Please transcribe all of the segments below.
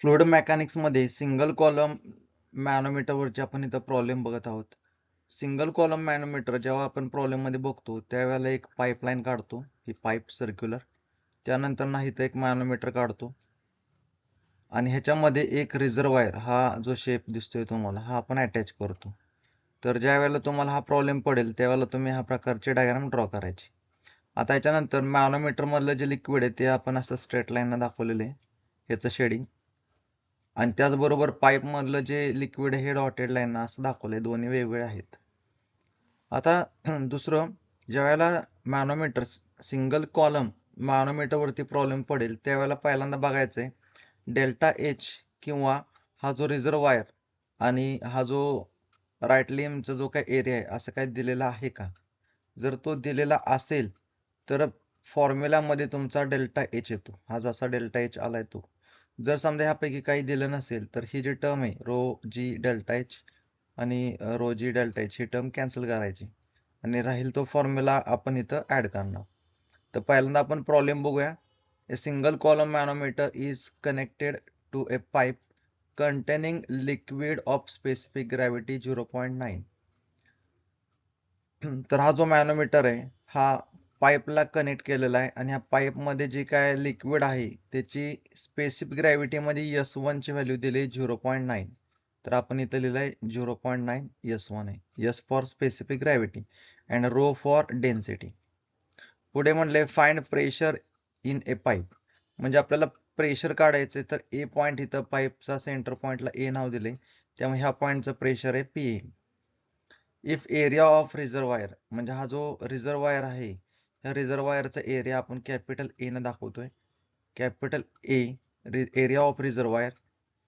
Fluid mechanics मध्ये single column मॅनोमीटरवरचे आपण इथं प्रॉब्लेम बघत आहोत. सिंगल कॉलम मॅनोमीटर जेव्हा आपण प्रॉब्लेम मध्ये बघतो त्यावेळेला एक पाईपलाईन काढतो, ही पाईप सर्क्युलर. त्यानंतर ना इथं एक मॅनोमीटर काढतो आणि ह्याच्यामध्ये एक रिझर्वायर, हा जो शेप दिसतोय तुम्हाला, हा आपण अटॅच करतो. तर ज्या वेळेला तुम्हाला हा प्रॉब्लेम पडेल त्यावेळेला तुम्ही ह्या प्रकारचे डायग्राम ड्रॉ करायचे. आता याच्यानंतर मॅनोमीटर मधलं जे लिक्विड आहे ते आपण असं स्ट्रेट लाईन दाखवलेलं आहे, ह्याचं शेडिंग. आणि त्याचबरोबर पाईप मधलं जे लिक्विड हे डॉटेड लाईन असं दाखवलंय, दोन्ही वेगवेगळे आहेत. आता दुसरं, ज्या वेळेला मॅनोमीटर सिंगल कॉलम मॅनोमीटर वरती प्रॉब्लेम पडेल त्यावेळेला पहिल्यांदा बघायचंय डेल्टा एच किंवा हा जो रिझर्वायर आणि हा जो राईट लिम्बचा जो काही एरिया आहे असं काही दिलेला आहे का. जर तो दिलेला असेल तर फॉर्म्युलामध्ये तुमचा डेल्टा एच येतो, हा जसा डेल्टा एच आलाय तो. जर समजा ह्यापैकी काही दिलं नसेल तर ही जी टर्म आहे रो जी डेल्टा एच आणि रो जी डेल्टा एच, ही टर्म कॅन्सल करायची आणि राहील तो फॉर्म्युला आपण इथं ऍड करणार. तर पहिल्यांदा आपण प्रॉब्लेम बघूया. A single column manometer is connected to a pipe containing liquid of specific gravity 0.9. तर हा जो मॅनोमीटर आहे हा पाईपला कनेक्ट केलेला आहे आणि ह्या पाईप मध्ये जे काय लिक्विड आहे त्याची स्पेसिफिक ग्रॅव्हिटी मध्ये S1 ची व्हॅल्यू दिली 0.9. तर आपण इथं लिहिलंय 0.9 S1 आहे. S for specific gravity and rho for density. पुढे म्हणले find pressure in a pipe. म्हणजे आपल्याला प्रेशर काढायचे तर ए पॉइंट इथं पाईपचा सेंटर पॉइंटला ए नाव दिले, त्यामुळे ह्या पॉइंटचं प्रेशर आहे P. If area of reservoir, म्हणजे हा जो रिझर्वायर आहे ह्या रिझर्वायरचा एरिया आपण कॅपिटल ए न दाखवतोय. Capital A area of reservoir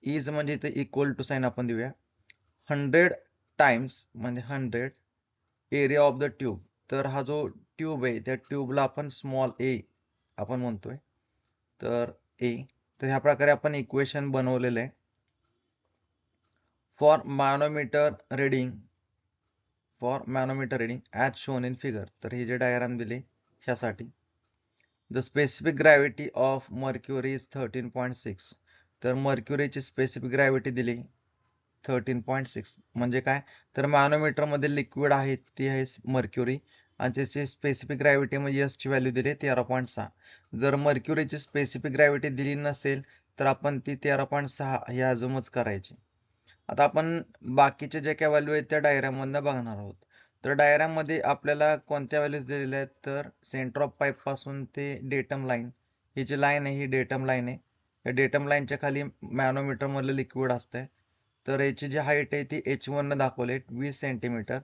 is म्हणजे इथे इक्वल टू साइन आपण देऊया 100 टाइम्स, म्हणजे 100 एरिया ऑफ द ट्यूब. तर हा जो ट्यूब आहे त्या ट्यूबला आपण स्मॉल ए आपण म्हणतोय, तर ए. तर ह्या प्रकारे आपण इक्वेशन बनवलेलं आहे for manometer reading as shown in figure. तर हे जे डायग्राम दिले ह्यासाठी the specific gravity of mercury is 13.6. तर मर्क्युरीची स्पेसिफिक ग्रॅव्हिटी दिली 13.6. म्हणजे काय, तर मॅनोमीटर मध्ये लिक्विड आहे ती आहे मर्क्युरी आणि त्याची स्पेसिफिक ग्रॅव्हिटी म्हणजे एस ची व्हॅल्यू दिली 13.6. जर मर्क्युरीची स्पेसिफिक ग्रॅव्हिटी दिली नसेल तर आपण ती 13.6 ही अजूमच करायची. आता आपण बाकीचे जे काही व्हॅल्यू आहेत त्या डायग्राम मधनं बघणार आहोत. तर डायग्राम मध्ये आपल्याला कोणत्या व्हॅल्यूज दिलेल्या आहेत, तर सेंटर ऑफ पाईप पासून ते डेटम लाईन, ही जी लाईन आहे ही डेटम लाईन आहे. या डेटम लाईनच्या खाली मॅनोमीटर मधलं लिक्विड असतंय. तर याची जी हाईट आहे ती H1 न दाखवले 20 सेंटीमीटर.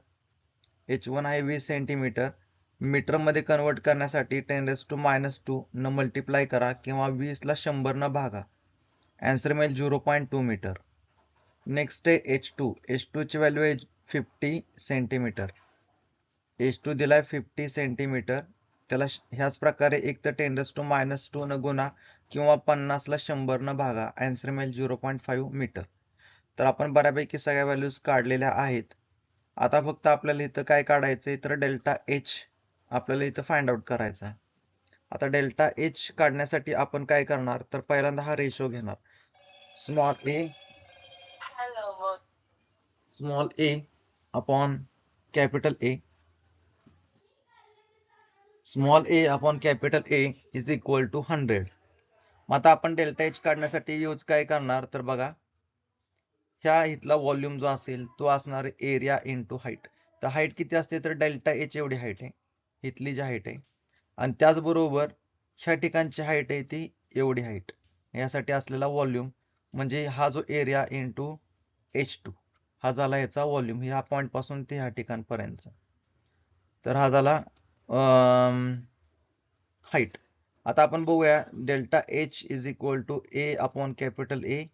H1 आहे 20 सेंटीमीटर. मीटर मध्ये कन्वर्ट करण्यासाठी 10⁻² न मल्टिप्लाय करा किंवा 20 ला 100 न भागा. आन्सर मिळेल 0.2 मीटर. नेक्स्ट आहे H2 ची व्हॅल्यू आहे 50 सेंटीमीटर. H2 दिलाय 50 सेंटीमीटर. त्याला ह्याच प्रकारे एक तर 10⁻² न गुणा किंवा 50 ला 100 न भागा. आन्सर मिळेल 0.5 मीटर. तर आपण बऱ्यापैकी सगळ्या व्हॅल्यूज काढलेल्या आहेत. आता फक्त आपल्याला इथं काय काढायचंय, तर डेल्टा एच आपल्याला इथं फाइंड आउट करायचा आहे. आता डेल्टा एच काढण्यासाठी आपण काय करणार, तर पहिल्यांदा हा रेशो घेणार small A upon capital A. Small A upon capital A is equal to 100. मग आता आपण डेल्टा एच काढण्यासाठी यूज काय करणार, तर बघा ह्या इथला व्हॉल्यूम जो असेल तो असणार एरिया इंटू हाईट. तर हाईट किती असते, तर डेल्टा एच एवढी हाईट आहे, इथली जी हाईट आहे. आणि त्याचबरोबर ह्या ठिकाणची हाईट आहे ती एवढी हाईट. यासाठी असलेला व्हॉल्यूम म्हणजे हा जो एरिया इंटू H2 हा झाला याचा व्हॉल्यूम, ह्या पॉइंट पासून ते ह्या ठिकाणपर्यंत. तर हा झाला हाईट. आता आपण बघूया delta H is equal to A upon capital A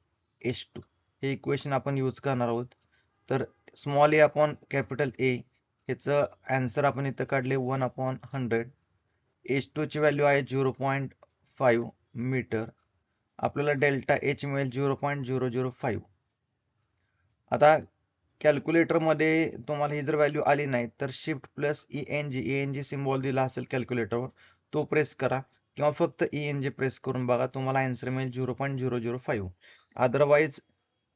H2. हे इक्वेशन आपण यूज करणार आहोत. तर small A upon capital A ह्याचं आन्सर आपण इथं काढले 1/100. H2 ची व्हॅल्यू आहे 0.5 मीटर. आपल्याला डेल्टा एच मिळेल 0.005. आता कॅल्क्युलेटर मध्ये तुम्हाला ही जर व्हॅल्यू आली नाही तर शिफ्ट प्लस ENG सिम्बॉल दिला असेल कॅल्क्युलेटरवर, तो प्रेस करा किंवा फक्त ENG प्रेस करून बघा, तुम्हाला आन्सर मिळेल 0.005. अदरवाईज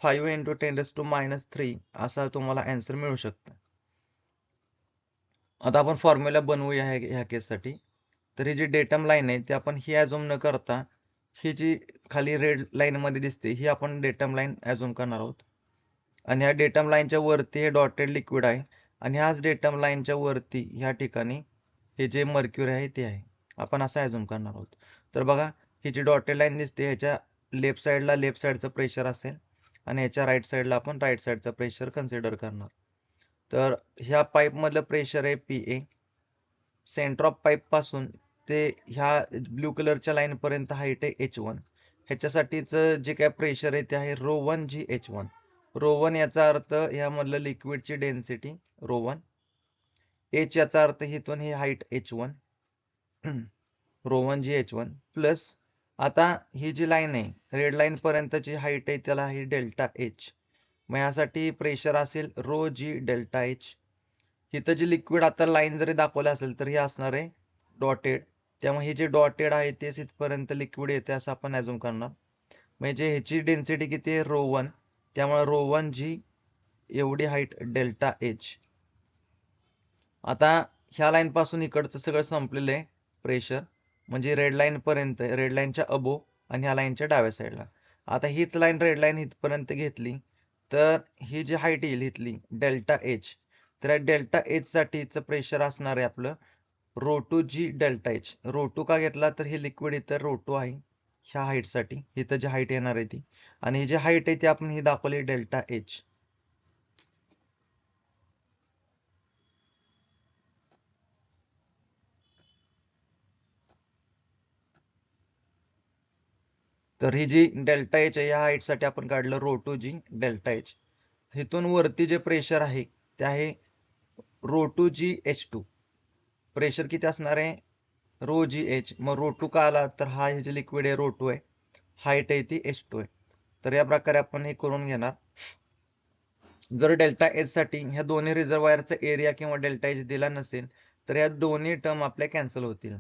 5 × 10⁻³ असा तुम्हाला आन्सर मिळू शकतं. आता आपण फॉर्म्युला बनवूया ह्या केससाठी. तर ही जी डेटम लाईन आहे ती आपण ही ॲझ्युम न करता ही जी खाली रेड लाईन मध्ये दिसते ही आपण डेटम लाईन ॲझ्युम करणार आहोत. आणि ह्या डेटम लाईनच्या वरती हे डॉटेड लिक्विड आहे आणि ह्याच डेटम लाईनच्या वरती ह्या ठिकाणी हे जे मर्क्युरी आहे ते आहे. आपण असं ॲझ्युम करणार आहोत. तर बघा ही जी डॉटेड लाईन दिसते ह्याच्या लेफ्ट साईडला लेफ्ट साईडचं प्रेशर असेल आणि ह्याच्या राईट साईडला आपण राईट साईडचं प्रेशर कन्सिडर करणार. तर ह्या पाईप मधलं प्रेशर आहे PA. सेंटर ऑफ पाईप पासून ते ह्या ब्ल्यू कलरच्या लाईन पर्यंत हाईट आहे H1. ह्याच्यासाठीच जे काय प्रेशर आहे ते आहे ρ1G(H1). ρ1 याचा अर्थ ह्यामधलं लिक्विडची डेन्सिटी ρ1. H याचा अर्थ इथून ही हाईट H1 ρ1G(H1) प्लस आता ही जी लाईन आहे रेड लाईन पर्यंतची हाईट आहे त्याला ही डेल्टा H. मग यासाठी प्रेशर असेल ρG∆H. इथं जे लिक्विड आता लाईन जरी दाखवलं असेल तर हे असणार आहे डॉटेड. त्यामुळे हे जे डॉटेड आहे तेच इथपर्यंत लिक्विड येते असं आपण ॲझ्युम करणार. म्हणजे ह्याची डेन्सिटी किती आहे ρ1. त्यामुळे ρ1G एवढी हाईट डेल्टा H. आता ह्या लाईन पासून इकडचं सगळं संपलेलं आहे प्रेशर, म्हणजे रेड लाईन पर्यंत, रेड लाईनच्या अबो आणि ह्या लाईनच्या डाव्या साईडला. आता हीच लाईन रेड लाईन इथपर्यंत घेतली तर ही जी हाईट येईल इथली डेल्टा H. तर डेल्टा H साठीचं प्रेशर असणार आहे आपलं ρ2G∆H. ρ2 का घेतला तर हे लिक्विड इथं ρ2 आहे ह्या हाईट साठी, इथं जी हाईट येणार आहे ती, आणि ही जी हाईट आहे ती आपण ही दाखवली डेल्टा H. तर ही जी डेल्टा H आहे या हाईट साठी आपण काढलं ρ2G∆H. इथून वरती जे प्रेशर आहे ते आहे ρ2GH2. प्रेशर किती असणार आहे ρGH. मग ρ2 का आला तर हा हे जे लिक्विड आहे ρ2 आहे, हाईट आहे ती H2 आहे. तर या प्रकारे आपण हे करून घेणार. जर डेल्टा H साठी ह्या दोन्ही रिझर्वायरचा एरिया किंवा डेल्टा H दिला नसेल तर ह्या दोन्ही टर्म आपल्या कॅन्सल होतील.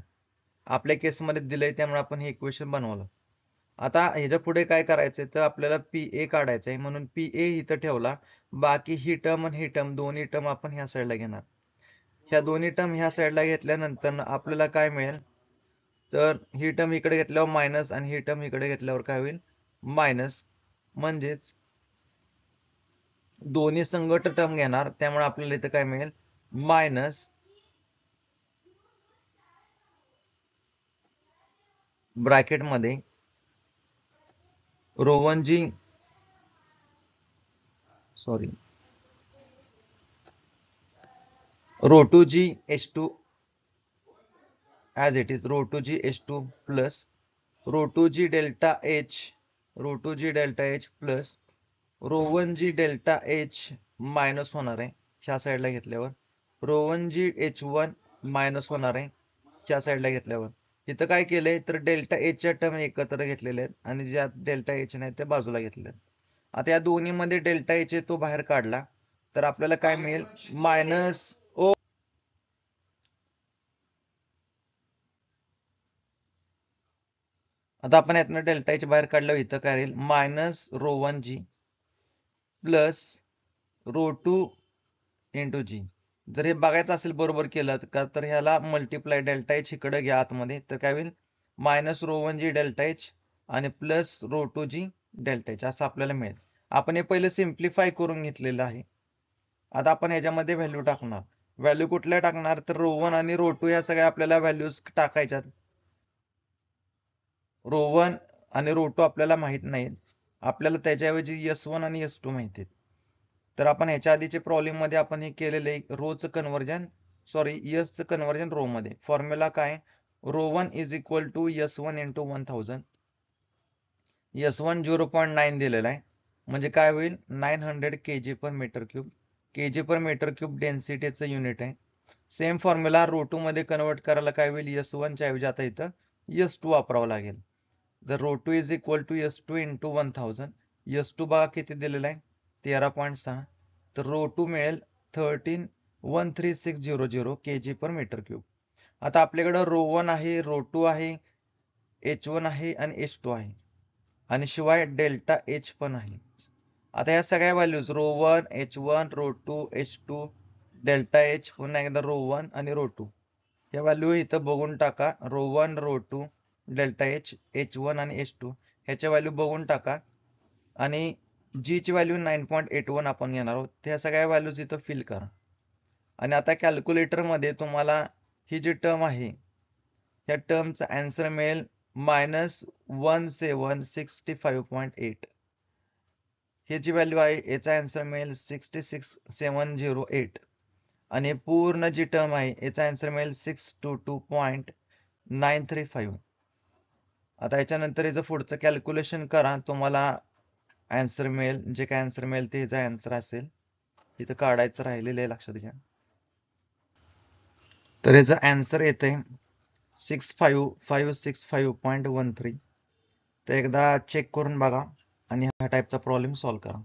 आपल्या केसमध्ये दिलंय त्यामुळे आपण हे इक्वेशन बनवलं. आता ह्याच्या पुढे काय करायचंय तर आपल्याला PA काढायचं आहे, म्हणून PA इथं ठेवला. बाकी ही टर्म आणि ही टर्म दोन्ही टर्म आपण ह्या साईडला घेणार. ह्या दोन्ही टर्म ह्या साईडला घेतल्यानंतर आपल्याला काय मिळेल तर ही टर्म इकडे घेतल्यावर मायनस आणि ही टर्म इकडे घेतल्यावर काय होईल मायनस. म्हणजेच दोन्ही संगट टर्म घेणार, त्यामुळे आपल्याला इथं काय मिळेल मायनस ब्रॅकेट मध्ये ρ1G sorry ρ2GH2 as it is ρ2GH2 plus ρ2G∆H plus ρ1G∆H minus होणार आहे ह्या साईडला घेतल्यावर, ρ1GH1 मायनस होणार आहे ह्या साईडला घेतल्यावर. इथं काय केलंय तर डेल्टा H च्या टर्म एकत्र घेतलेल्या आहेत आणि ज्या डेल्टा H नाही त्या बाजूला घेतलेल्या आहेत. आता या दोन्ही मध्ये डेल्टा H तो बाहेर काढला तर आपल्याला काय मिळेल मायनस O. आता आपण यातनं डेल्टा H बाहेर काढल्यावर इथं काय राहील मायनस ρ1G प्लस ρ2 × G. जर हे बघायचं असेल बरोबर केलं का तर ह्याला मल्टिप्लाय डेल्टा H इकडे घ्या आतमध्ये तर काय होईल मायनस ρ1G∆H आणि प्लस ρ2G∆H असं आपल्याला मिळेल. आपण हे पहिले सिम्प्लिफाय करून घेतलेलं आहे. आता आपण ह्याच्यामध्ये व्हॅल्यू टाकणार. व्हॅल्यू कुठल्या टाकणार तर ρ1 आणि ρ2 या सगळ्या आपल्याला व्हॅल्यूज टाकायच्यात. ρ1 आणि ρ2 आपल्याला माहित नाहीत, आपल्याला त्याच्याऐवजी S1 आणि S2 माहित आहेत. तर आपण ह्याच्या आधीच्या प्रॉब्लेम मध्ये आपण हे केलेले रोचं कन्वर्जन S चं कन्वर्जन रो मध्ये. फॉर्म्युला काय ρ1 = S1 × 1000. S1 0.9 दिलेला आहे म्हणजे काय होईल 900 kg/m³. kg/m³ डेन्सिटीचं युनिट आहे. सेम फॉर्म्युला ρ2 मध्ये कन्वर्ट करायला काय होईल S1 च्या ऐवजी आता इथं S2 वापरावं लागेल. जर ρ2 = S2 × 1000, S2 बघा किती दिलेला आहे 13.6, तर ρ2 मिळेल 13,13600 kg/m³. आता आपल्याकडे ρ1 आहे, ρ2 आहे, H1 आहे आणि H2 आहे. आणि शिवाय डेल्टा एच पण आहे. आता या सगळ्या values rho 1, H1, rho 2, H2, delta H, पुन्हा एकदा रो 1 आणि रो 2 या व्हॅल्यू इथं बघून टाका. Row 1, row 2, delta H, H1 आणि H2 ह्याच्या व्हॅल्यू बघून टाका आणि जी ची व्हॅल्यू 9.81 आपण घेणार आहोत त्या सगळ्या व्हॅल्यूज इथं फिल करा. आणि आता कॅल्क्युलेटर मध्ये तुम्हाला ही जी टर्म आहे या टर्मचा आन्सर मिळेल -1765.8. ही जी व्हॅल्यू आहे याचा आन्सर मिळेल 66708 आणि पूर्ण जी टर्म आहे याचा आन्सर मिळेल 622.935. आता याच्यानंतर याचं पुढचं कॅल्क्युलेशन करा, तुम्हाला आन्सर मिळेल. जे काय आन्सर मिळेल ते याचा आन्सर असेल. इथं काढायचं राहिलेलं आहे, लक्षात घ्या. तर याचा आन्सर येते 65565.13. तर एकदा चेक करून बघा आणि ह्या टाईपचा प्रॉब्लेम सॉल्व्ह करा.